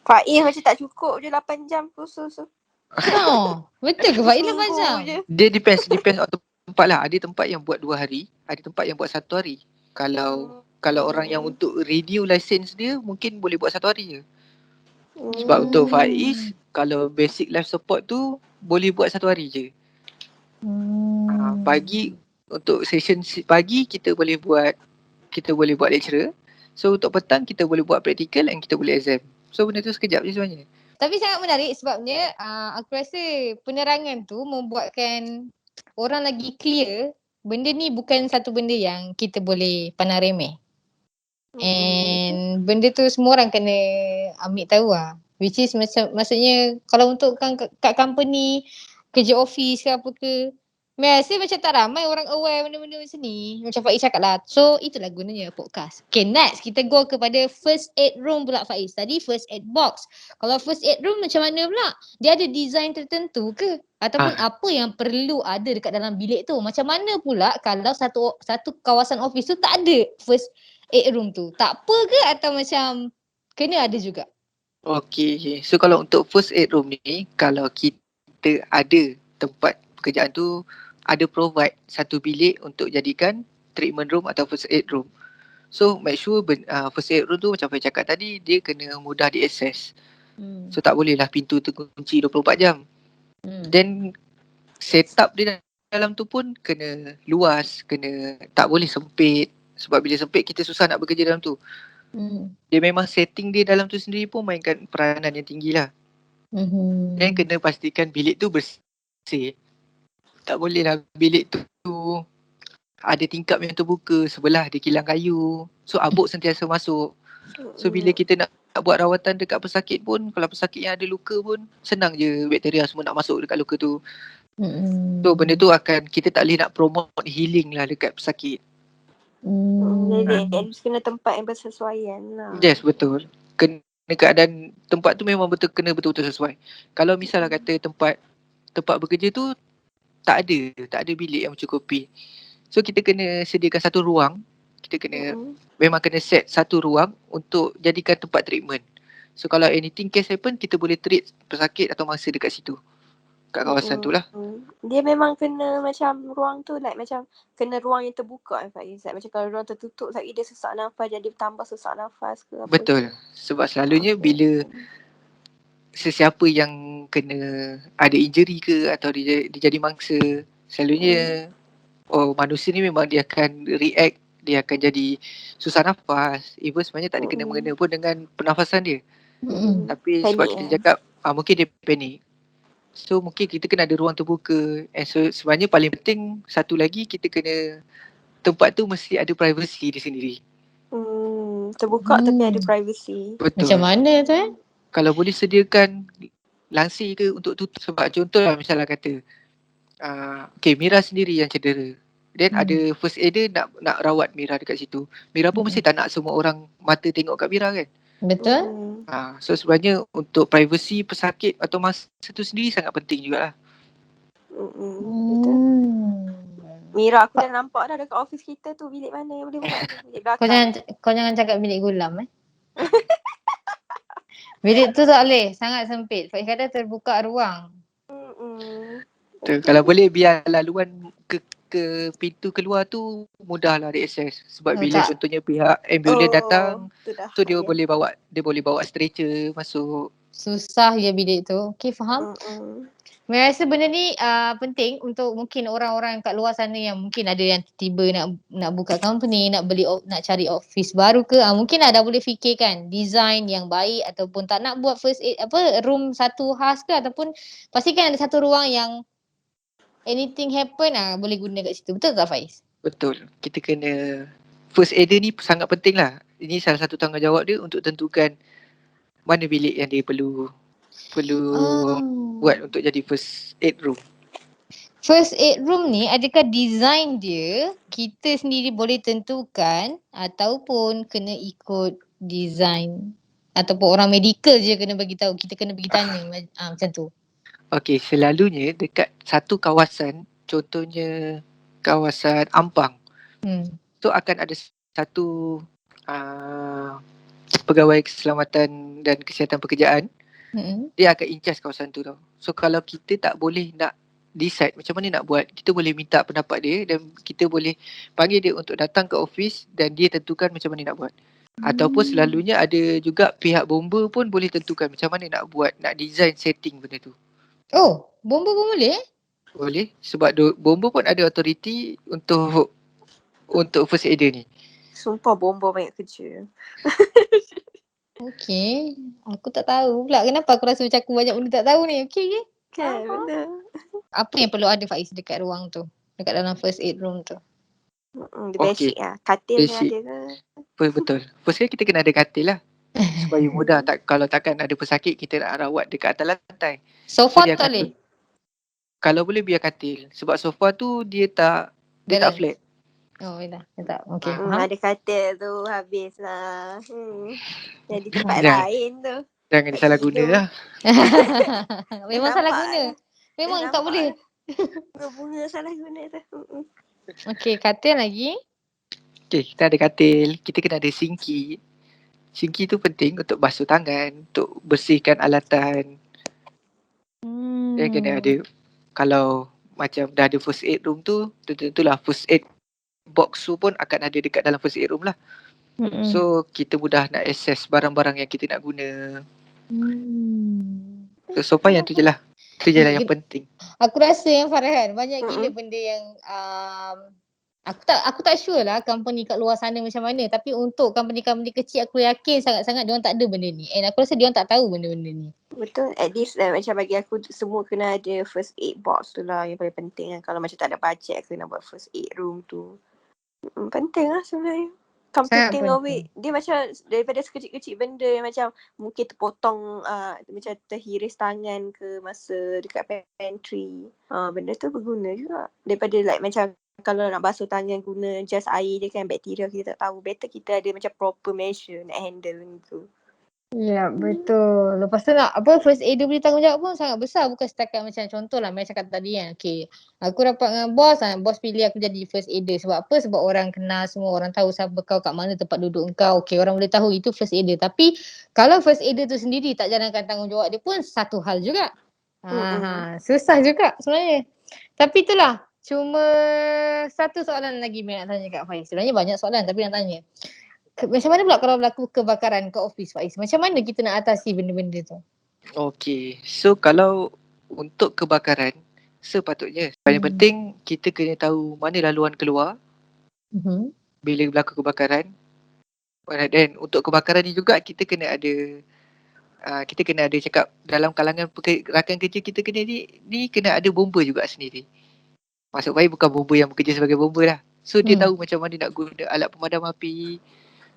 Faiz macam tak cukup je 8 jam kursus tu. Betul ke Faiz 8 jam? Dia depends on tempat lah. Ada tempat yang buat 2 hari, ada tempat yang buat 1 hari. Kalau orang yang untuk radio license dia mungkin boleh buat 1 hari je. Sebab untuk Faiz, kalau basic life support tu boleh buat 1 hari je. Pagi, untuk session pagi kita boleh buat lecturer. So untuk petang kita boleh buat practical and kita boleh exam. So benda tu sekejap je sebenarnya. Tapi sangat menarik sebabnya aku rasa penerangan tu membuatkan orang lagi clear benda ni bukan satu benda yang kita boleh pandang remeh. And benda tu semua orang kena ambil tahu lah. Which is maksudnya kalau untuk kat company, kerja office ke apa ke, rasa macam tak ramai orang aware benda-benda macam ni. Macam Faiz cakap lah. So itulah gunanya podcast. Okay, next kita go kepada first aid room pula Faiz. Tadi first aid box. Kalau first aid room macam mana pula? Dia ada design tertentu ke? Ataupun apa yang perlu ada dekat dalam bilik tu? Macam mana pula kalau satu kawasan office tu tak ada first aid room tu? Tak apa ke atau macam kena ada juga? Okay. So kalau untuk first aid room ni, kalau kita ada tempat pekerjaan tu ada provide satu bilik untuk jadikan treatment room atau first aid room. So make sure first aid room tu macam saya cakap tadi, dia kena mudah diakses. So tak boleh lah pintu tu kunci 24 jam. Then setup dia dalam tu pun kena luas, tak boleh sempit. Sebab bila sempit kita susah nak bekerja dalam tu. Dia memang setting dia dalam tu sendiri pun mainkan peranan yang tinggi lah. Dan kena pastikan bilik tu bersih. Tak boleh lah bilik tu ada tingkap yang terbuka, sebelah ada kilang kayu. So abuk sentiasa masuk. So bila kita nak buat rawatan dekat pesakit pun, kalau pesakit yang ada luka pun, senang je bakteria semua nak masuk dekat luka tu. So benda tu kita tak boleh nak promote healing lah dekat pesakit. Jadi kena tempat yang bersesuaian lah. Yes, betul. Kena keadaan tempat tu memang kena betul-betul sesuai. Kalau misalnya kata tempat bekerja tu tak ada bilik yang mencukupi. So kita kena sediakan satu ruang. Kita memang kena set satu ruang untuk jadikan tempat treatment. So kalau anything case happen, kita boleh treat pesakit atau mangsa dekat situ. Kat kawasan tu lah. Dia memang kena macam ruang tu macam kena ruang yang terbuka Faiz. Macam kalau ruang tertutup lagi dia sesak nafas, jadi tambah sesak nafas ke apa. Betul. Sebab selalunya bila sesiapa yang kena ada injury ke atau dia jadi mangsa, selalunya manusia ni memang dia akan react, dia akan jadi susah nafas. Even sebenarnya tak ada kena-mengena pun dengan pernafasan dia. Tapi sebab kita cakap mungkin dia panik. So mungkin kita kena ada ruang terbuka. And so sebenarnya paling penting satu lagi, kita kena tempat tu mesti ada privacy dia sendiri. Terbuka tapi ada privacy. Betul. Macam mana tu Kalau boleh sediakan langsir ke untuk tutup. Sebab contoh lah misalnya kata Mira sendiri yang cedera. Then ada first aider nak rawat Mira dekat situ. Mira pun mesti tak nak semua orang mata tengok kat Mira kan. Betul. So sebenarnya untuk privacy pesakit atau masa tu sendiri sangat penting jugalah. Betul. Mira aku dah nampak dah dekat office kita tu, bilik mana yang boleh buat tu? Bilik belakang. Kau jangan cakap bilik gulam Bilik tu tak boleh, sangat sempit. Faiz kata terbuka ruang. Kalau boleh biar laluan ke pintu keluar tu mudahlah diakses. Sebab bila contohnya pihak ambulans datang, so dia boleh bawa stretcher masuk. Susah je bilik tu. Okay, faham? Saya rasa benda ni penting untuk mungkin orang-orang kat luar sana yang mungkin ada yang tiba nak buka company, nak cari office baru ke, mungkin dah boleh fikirkan design yang baik ataupun tak nak buat first aid room satu khas ke, ataupun pastikan ada satu ruang yang anything happen boleh guna kat situ. Betul tak Faiz? Betul. Kita kena first aider ni sangat penting lah. Ini salah satu tanggungjawab dia untuk tentukan mana bilik yang dia perlu buat untuk jadi first aid room. First aid room ni adakah design dia kita sendiri boleh tentukan ataupun kena ikut design ataupun orang medical je kena bagi tahu, kita kena pergi tanya macam tu? Okey, selalunya dekat satu kawasan, contohnya kawasan Ampang. So akan ada satu pegawai keselamatan dan kesihatan pekerjaan. Dia akan in charge kawasan tu tau. So kalau kita tak boleh nak decide macam mana nak buat, kita boleh minta pendapat dia dan kita boleh panggil dia untuk datang ke office dan dia tentukan macam mana nak buat. Ataupun selalunya ada juga pihak bomba pun boleh tentukan macam mana nak buat, nak design setting benda tu. Oh, bomba pun boleh? Boleh, sebab bomba pun ada authority untuk first aider ni. Sumpah bomba banyak kerja. Okey, aku tak tahu pula kenapa aku rasa macam aku banyak benda tak tahu ni. Okey. Kan, benar. Apa yang perlu ada Faiz dekat ruang tu? Dekat dalam first aid room tu? Basic lah. Katil ni ada ke? Betul. First kita kena ada katil lah. Supaya mudah. Kalau takkan ada pesakit, kita nak rawat dekat atas lantai. Sofa tak boleh? Kalau boleh biar katil. Sebab sofa tu dia tak flat. Oh, dia tak. Okay, faham. Ada katil tu habis lah. Jadi tempat lain tu. Jangan disalah guna lah. Memang salah guna. Memang tak boleh. Bunga salah guna tu. Okay, katil lagi. Okay, kita ada katil. Kita kena ada sinki. Sinki tu penting untuk basuh tangan, untuk bersihkan alatan. Dia kena ada. Kalau macam dah ada first aid room tu, tentulah first aid box tu pun akan ada dekat dalam first aid room lah. So kita mudah nak access barang-barang yang kita nak guna. So far yang tu je lah. Tu je lah yang penting. Aku rasa yang Farhan banyak gila benda yang aku tak sure lah company kat luar sana macam mana, tapi untuk company-company kecil aku yakin sangat-sangat diorang tak ada benda ni, and aku rasa diorang tak tahu benda-benda ni. Betul, at least macam bagi aku semua kena ada first aid box tu lah yang paling penting kan. Kalau macam tak ada bajet kena buat first aid room tu. Penting lah sebenarnya. Come to think of it, dia macam daripada sekecil-kecil benda yang macam mungkin terpotong, macam terhiris tangan ke masa dekat pantry. Benda tu berguna juga. Daripada like macam kalau nak basuh tangan guna just air dia kan, bakteria kita tak tahu. Better kita ada macam proper measure nak handle tu. Ya, betul. Lepas tu first aider boleh tanggungjawab pun sangat besar. Bukan setakat macam contoh lah macam cakap tadi kan. Okay, aku rapat dengan bos pilih aku jadi first aider. Sebab apa? Sebab orang kenal semua, orang tahu siapa kau, kat mana tempat duduk kau. Okay, orang boleh tahu itu first aider. Tapi kalau first aider tu sendiri tak jalankan tanggungjawab dia pun satu hal juga. Susah juga sebenarnya. Tapi itulah, cuma satu soalan lagi nak tanya kat Faiz. Sebenarnya banyak soalan tapi nak tanya. Macam mana pula kalau berlaku kebakaran ke office Faiz? Macam mana kita nak atasi benda-benda tu? Okay, so kalau untuk kebakaran, sepatutnya paling penting kita kena tahu mana laluan keluar bila berlaku kebakaran. Dan untuk kebakaran ni juga kita kena ada cakap dalam kalangan rakan kerja kita kena ni kena ada bomba juga sendiri. Maksud baik bukan bomba yang bekerja sebagai bomba lah. So dia tahu macam mana nak guna alat pemadam api.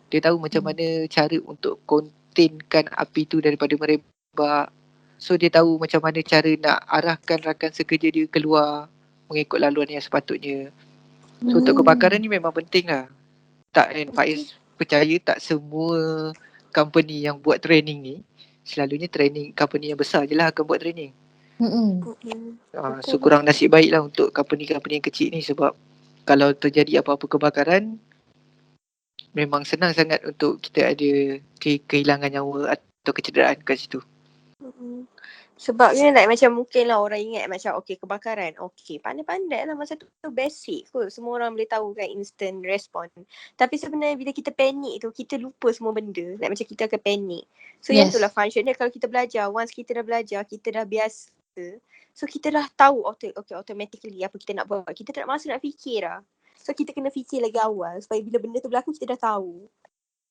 Dia tahu macam mana cara untuk containkan api tu daripada merebak. So dia tahu macam mana cara nak arahkan rakan sekerja dia keluar mengikut laluan yang sepatutnya. So untuk kebakaran ni memang penting lah. Tak, and Faiz percaya tak semua company yang buat training ni, selalunya training company yang besar je lah akan buat training. So kurang nasib baik lah untuk company-company yang kecil ni, sebab kalau terjadi apa-apa kebakaran, memang senang sangat untuk kita ada kehilangan nyawa atau kecederaan kat situ. Sebabnya like macam mungkin lah orang ingat macam okay kebakaran, okay pandai-pandai lah masa tu basic kot. Semua orang boleh tahu kan instant response. Tapi sebenarnya bila kita panik tu, kita lupa semua benda. Like macam kita akan panik. So yang tu lah function dia kalau kita belajar. Once kita dah belajar, kita dah biasa. So kita dah tahu automatically apa kita nak buat. Kita tak nak masa nak fikir lah. So kita kena fikir lagi awal supaya bila benda tu berlaku kita dah tahu.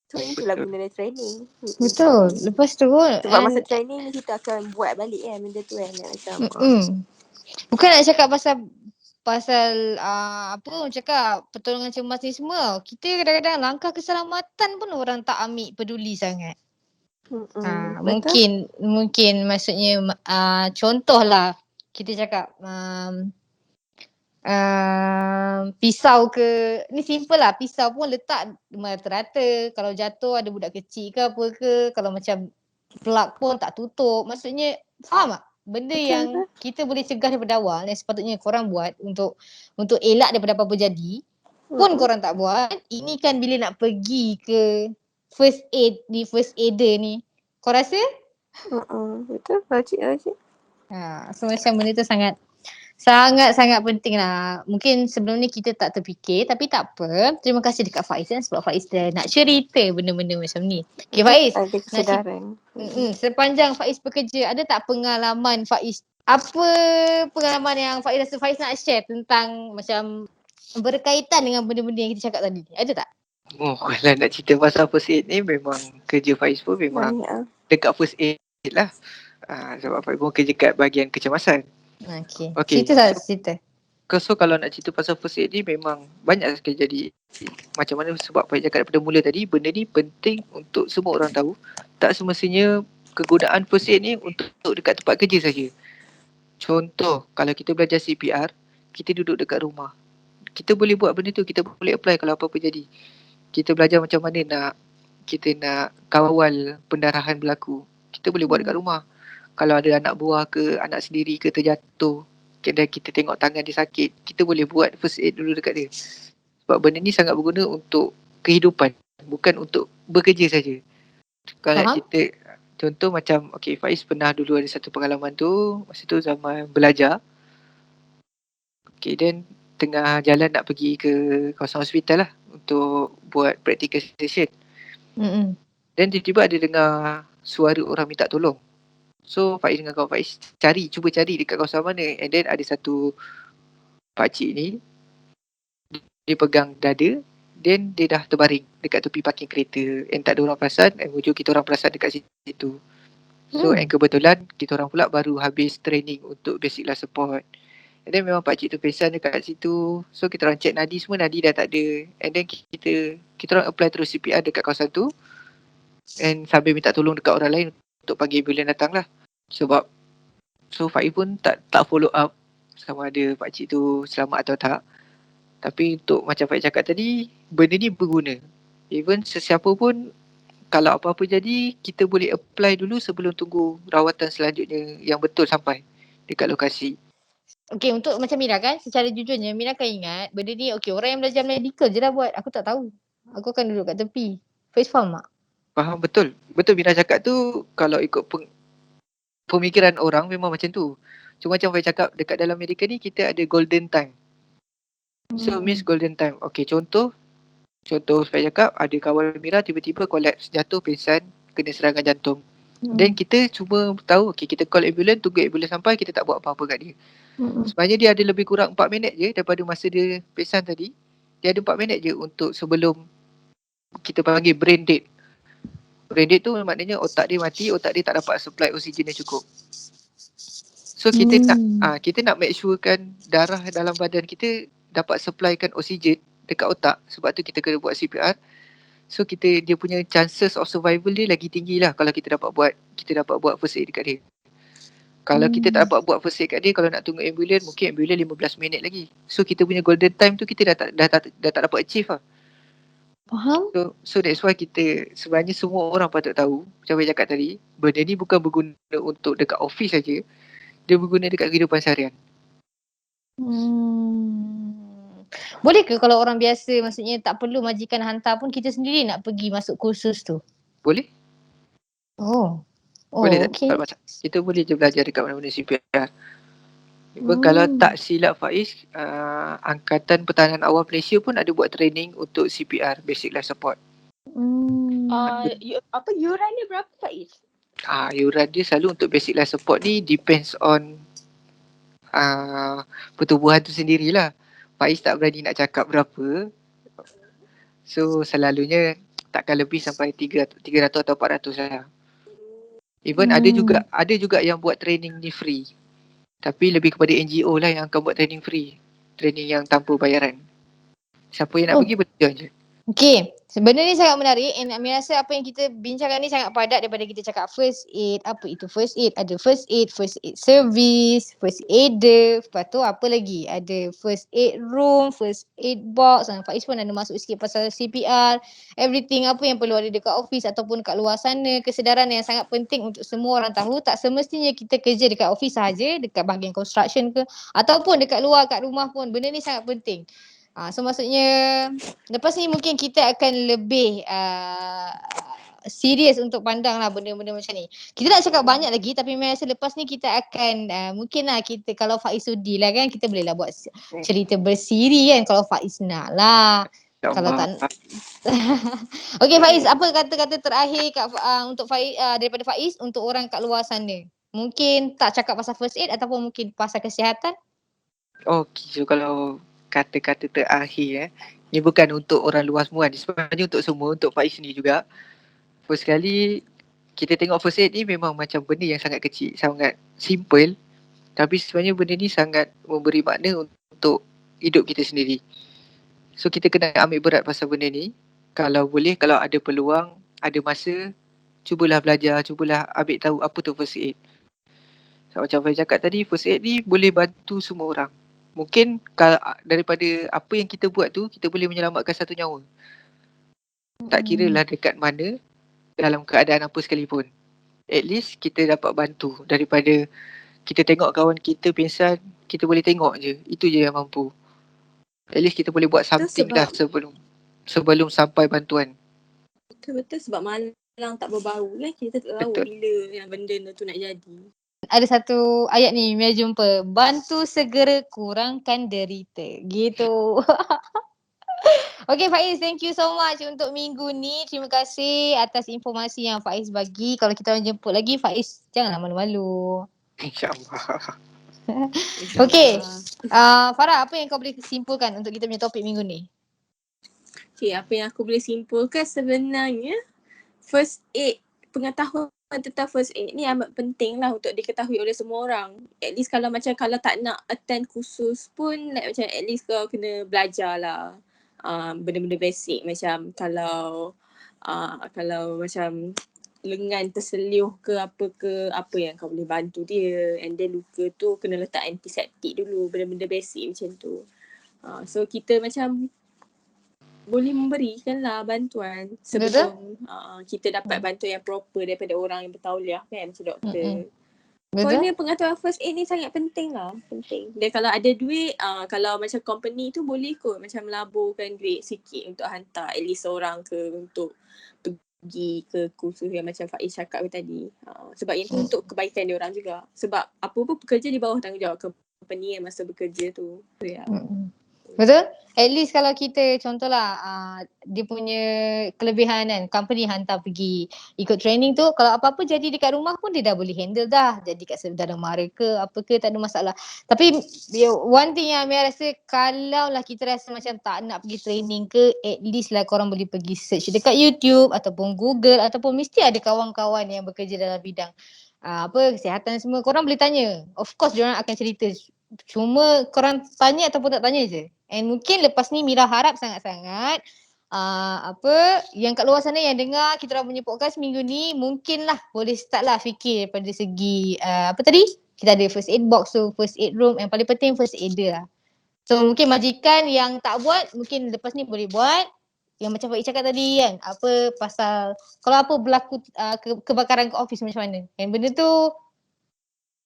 So itulah guna training. Betul. Lepas tu sebab masa training ni kita akan buat balik kan benda tu kan macam bukan nak cakap pasal apa orang cakap pertolongan cemas ni semua. Kita kadang-kadang langkah keselamatan pun orang tak ambil peduli sangat. Mungkin maksudnya contohlah kita cakap pisau ke, ni simple lah, pisau pun letak merata-rata, kalau jatuh ada budak kecil ke apa ke, kalau macam plug pun tak tutup, maksudnya faham tak? Benda yang kita boleh cegah daripada awal yang sepatutnya korang buat untuk elak daripada apa-apa jadi pun korang tak buat. Ini kan bila nak pergi ke first aider ni, kau rasa? Betul, logik. So macam benda tu sangat-sangat penting lah. Mungkin sebelum ni kita tak terfikir, tapi tak apa. Terima kasih dekat Faiz sebab Faiz dah nak cerita benda-benda macam ni. Okay Faiz, ada kesedaran. Sepanjang Faiz bekerja, ada tak pengalaman Faiz? Apa pengalaman yang Faiz rasa Faiz nak share tentang macam berkaitan dengan benda-benda yang kita cakap tadi? Ada tak? Kalau nak cerita pasal first aid ni, memang kerja Faiz pun memang dekat first aid lah. Sebab Faiz pun kerja kat bahagian kecemasan. Okay. Cerita. So kalau nak cerita pasal first aid ni, memang banyak sekali jadi. Macam mana sebab Faiz cakap daripada mula tadi, benda ni penting untuk semua orang tahu. Tak semestinya kegunaan first aid ni untuk dekat tempat kerja saja. Contoh, kalau kita belajar CPR, kita duduk dekat rumah, kita boleh buat benda tu, kita boleh apply kalau apa-apa jadi. Kita belajar macam mana kita nak kawal pendarahan berlaku, kita boleh buat dekat rumah. Kalau ada anak buah ke, anak sendiri ke terjatuh, dan kita tengok tangan dia sakit, kita boleh buat first aid dulu dekat dia. Sebab benda ni sangat berguna untuk kehidupan, bukan untuk bekerja saja. Kalau kita contoh macam Faiz pernah dulu ada satu pengalaman tu, masa tu zaman belajar. Then tengah jalan nak pergi ke kawasan hospital lah untuk buat practical session. Dan tiba-tiba ada dengar suara orang minta tolong. So Faiz dengan kawan Faiz cuba cari dekat kawasan mana. And then ada satu pakcik ni, dia pegang dada, then dia dah terbaring dekat tepi parking kereta. And tak ada orang perasan, and wujud kita orang perasan dekat situ. So and kebetulan kita orang pula baru habis training untuk basic life support. And then memang pakcik tu pingsan dekat situ. So kita orang check nadi semua, nadi dah tak ada. And then kita orang apply terus CPR dekat kawasan tu. And sambil minta tolong dekat orang lain untuk panggil ambulans datang lah. Sebab Faiz pun tak follow up sama ada pakcik tu selamat atau tak. Tapi untuk macam Faiz cakap tadi, benda ni berguna. Even sesiapa pun, kalau apa-apa jadi, kita boleh apply dulu sebelum tunggu rawatan selanjutnya yang betul sampai dekat lokasi. Okay, untuk macam Mira kan, secara jujurnya Mira kan ingat benda ni orang yang belajar medical je lah buat. Aku tak tahu. Aku akan duduk kat tepi. Faiz faham tak? Faham, betul. Betul Mira cakap tu, kalau ikut pemikiran orang memang macam tu. Cuma macam Faiz cakap, dekat dalam medical ni kita ada golden time. So means golden time. Okay, contoh Faiz cakap, ada kawan Mira tiba-tiba collapse, jatuh pingsan, kena serangan jantung. Dan kita cuma tahu, kita call ambulans, tunggu ambulans sampai, kita tak buat apa-apa kat dia. Sebenarnya dia ada lebih kurang 4 minit je daripada masa dia pingsan tadi. Dia ada 4 minit je untuk sebelum kita panggil brain dead. Brain dead tu maknanya otak dia mati, otak dia tak dapat supply oksigen yang cukup. So kita nak make sure kan darah dalam badan kita dapat supplykan oksigen dekat otak. Sebab tu kita kena buat CPR. So dia punya chances of survival dia lagi tinggi lah kalau kita dapat buat first aid dekat dia. Kalau kita tak dapat buat first aid kat dia, kalau nak tunggu ambulans, mungkin ambulans 15 minit lagi. So kita punya golden time tu kita dah tak dapat achieve lah. Faham? So that's why kita sebenarnya semua orang patut tahu, macam saya cakap tadi, benda ni bukan berguna untuk dekat office saja, dia berguna dekat kehidupan seharian. Boleh ke kalau orang biasa, maksudnya tak perlu majikan hantar pun, kita sendiri nak pergi masuk kursus tu? Boleh? Boleh tak? Okay. Kita boleh je belajar dekat mana-mana CPR. Kalau tak silap Faiz, Angkatan Pertahanan Awam Malaysia pun ada buat training untuk CPR, Basic Life Support. Yuran dia berapa Faiz? Yuran dia selalu untuk Basic Life Support ni depends on pertubuhan tu sendirilah. Faiz tak berani nak cakap berapa. So selalunya takkan lebih sampai 300 atau 400 lah. Even ada juga yang buat training ni free. Tapi lebih kepada NGO lah yang akan buat training free. Training yang tanpa bayaran. Siapa yang nak pergi boleh join je. Okay, sebenarnya ni sangat menarik, and Amir rasa apa yang kita bincangkan ni sangat padat daripada kita cakap first aid. Apa itu first aid? Ada first aid service, first aider, lepas tu apa lagi? Ada first aid room, first aid box, dan Faiz pun ada masuk sikit pasal CPR, everything apa yang perlu ada dekat office ataupun kat luar sana. Kesedaran yang sangat penting untuk semua orang tahu. Tak semestinya kita kerja dekat office sahaja, dekat bahagian construction ke, ataupun dekat luar kat rumah pun, benda ni sangat penting. So maksudnya lepas ni mungkin kita akan lebih serius untuk pandang lah benda-benda macam ni. Kita nak cakap banyak lagi, tapi saya rasa lepas ni kita akan mungkin lah kita, kalau Faiz sudi lah kan, kita boleh lah buat cerita bersiri kan, kalau Faiz nak lah. Kalau tak Okay Faiz, apa kata-kata terakhir untuk Faiz, daripada Faiz untuk orang kat luar sana? Mungkin tak cakap pasal first aid ataupun mungkin pasal kesihatan? Okay, so kalau kata-kata terakhir ni bukan untuk orang luar semua, sebenarnya untuk semua, untuk Faiz sendiri juga. First sekali kita tengok first aid ni memang macam benda yang sangat kecil, sangat simple, tapi sebenarnya benda ni sangat memberi makna untuk hidup kita sendiri. So kita kena ambil berat pasal benda ni. Kalau boleh, kalau ada peluang, ada masa, cubalah belajar, cubalah ambil tahu apa tu first aid. So, macam Faiz cakap tadi, first aid ni boleh bantu semua orang. Mungkin kalau daripada apa yang kita buat tu, kita boleh menyelamatkan satu nyawa. Tak kira lah dekat mana, dalam keadaan apa sekalipun. At least kita dapat bantu. Daripada kita tengok kawan kita pingsan, kita boleh tengok je. Itu je yang mampu. At least kita boleh buat something dah sebelum sampai bantuan. Betul-betul sebab malang tak berbau kan. Kita tak tahu bila yang benda tu nak jadi. Ada satu ayat ni Mia jumpa, bantu segera kurangkan derita, gitu. Okay Faiz, thank you so much untuk minggu ni. Terima kasih atas informasi yang Faiz bagi. Kalau kita orang jemput lagi, Faiz janganlah malu-malu. InsyaAllah. Okay, Farah, apa yang kau boleh simpulkan untuk kita punya topik minggu ni? Okay, apa yang aku boleh simpulkan sebenarnya, first aid, pengetahuan tentang first aid ni amat penting lah untuk diketahui oleh semua orang. At least kalau tak nak attend kursus pun, macam at least kau kena belajar lah. Benda-benda basic macam kalau macam lengan terseliuh ke apa yang kau boleh bantu dia, and then luka tu kena letak antiseptik dulu, benda-benda basic macam tu. So kita macam boleh memberikan lah bantuan sebelum kita dapat bantuan yang proper daripada orang yang bertauliah kan, macam doktor. Kerana pengetahuan first aid ni sangat penting lah, penting. Dan kalau ada duit, kalau macam company tu boleh kot macam melaburkan duit sikit untuk hantar at least seorang ke untuk pergi ke kursus yang macam Faiz cakap tadi. Sebab yang tu untuk kebaikan dia orang juga. Sebab apa pun pekerja di bawah tanggungjawab company yang masa bekerja tu. Betul? At least kalau kita contohlah dia punya kelebihan kan, company hantar pergi ikut training tu, kalau apa-apa jadi dekat rumah pun dia dah boleh handle dah. Jadi kat saudara mara ke apa ke, tak ada masalah. Tapi one thing yang Amir rasa, kalau lah kita rasa macam tak nak pergi training ke, at least lah korang boleh pergi search dekat YouTube ataupun Google, ataupun mesti ada kawan-kawan yang bekerja dalam bidang kesihatan semua. Korang boleh tanya. Of course diorang akan cerita. Cuma korang tanya ataupun tak tanya je. And mungkin lepas ni Mira harap sangat-sangat yang kat luar sana yang dengar kita orang punya podcast minggu ni, mungkin lah boleh start lah fikir daripada segi apa tadi? kita ada first aid box tu, first aid room, yang paling penting first aider lah. So mungkin majikan yang tak buat, mungkin lepas ni boleh buat. Yang macam Faiz cakap tadi kan, apa pasal kalau apa berlaku kebakaran ke office macam mana. Yang benda tu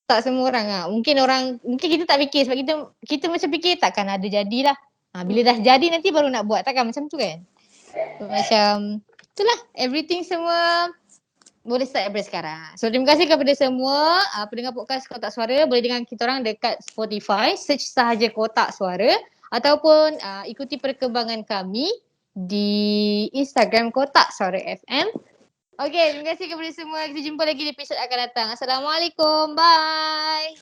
tak semua orang lah. Mungkin kita tak fikir sebab kita macam fikir takkan ada jadilah. Bila dah jadi nanti baru nak buat, takkan macam tu kan. So, macam itulah, everything semua boleh start daripada sekarang. So terima kasih kepada semua pendengar podcast Kotak Suara. Boleh dengar kita orang dekat Spotify, search sahaja Kotak Suara, ataupun ikuti perkembangan kami di Instagram Kotak Suara FM. Okay, terima kasih kepada semua. Kita jumpa lagi di episod akan datang. Assalamualaikum. Bye.